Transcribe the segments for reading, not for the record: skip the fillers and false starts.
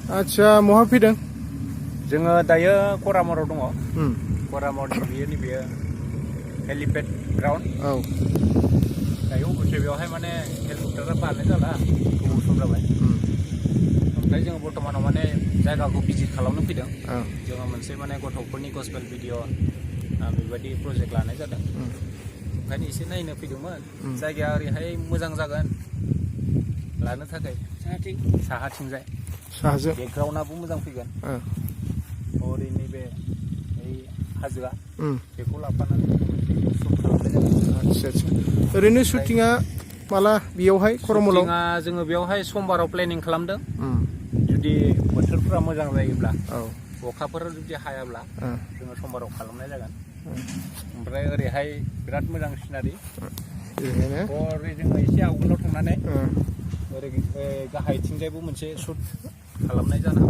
आच्छा महा फैदों जोङो दायो करामराव दङ करामरनि बियो नैबे हेलिपेड ग्राउन्ड औ दायो अबसे बेवहाय माने हेलिकप्टारा बारनाय जाला गोबाव सम जाबाय ओमफ्राय जोङो बर्तमानाव माने जायगाखौ भिजिट खालामनो फैदों जोङो मोनसे माने गथ'फोरनि गस्पेल भिडिअ बेबायदि प्रजेक्ट लानाय जादों ओंखायनो एसे नायनो फैदोंमोन जायगाया ओरैहाय मोजां जागोन लानो थाखाय साहाथिंजाय साहाजों बेकग्राउन्डआबो मोजां फैगोन ओरै नैबे हाजोआ बेखौ लाफानानै शुट खालामनाय जागोन। आच्छा आच्छा ओरैनो शुटिंआ माला बेयावहाय करमलाव? शुटिंआ जोङो बेवहाय समबाराव प्लेनिं खालामदों जुदि बोथोरफोरा मोजां जायोब्ला अखाफोर जुदि हायाब्ला जोङो समबाराव खालामनाय जागोन ओमफ्राय ओरैहाय बिराद मोजां सिनारि ओरै जोङो एसे आवगोलाव थांनानै ओरै गाहायथिंजायबो मोनसे शुट खालामनाय जानो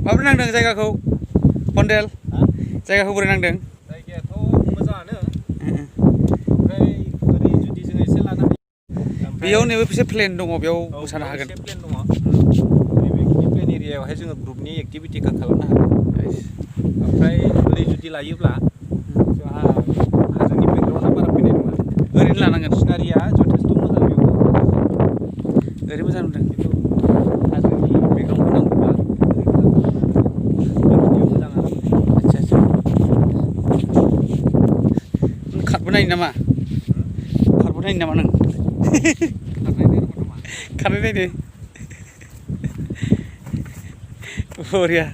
माबोरै नांदों जायगाखौ पन्डेल जायगाखौ बोरै नांदों? जायगायाथ' मोजाङानो ओमफ्राय ओरै जुदि जों एसे लानानै बेयाव नैबे एसे प्लेन दङ बेयाव मोसानो हागोन एसे प्लेन दङ नैबे प्लेन एरियायावहाय जोङो ग्रुपनि एक्टिभिटिखौ खालामनो हागोन ओमफ्राय ओरै जुदि लायोब्ला जोंहा हाजोनि बेकग्राउन्डआ बारा फैनाय नङा ओरैनो लानांगोन सिनारिया जथेस्थ' मोजां बेयाव ओरैनो मोजां नुदों खिन्थु हाजोनि बेकग्राउन्डखौ नांगौब्ला मोजाङानो आच्छा आच्छा नों खारबो नायो नामा खारबो नायो नामा नों खारनाय नायनो बरिया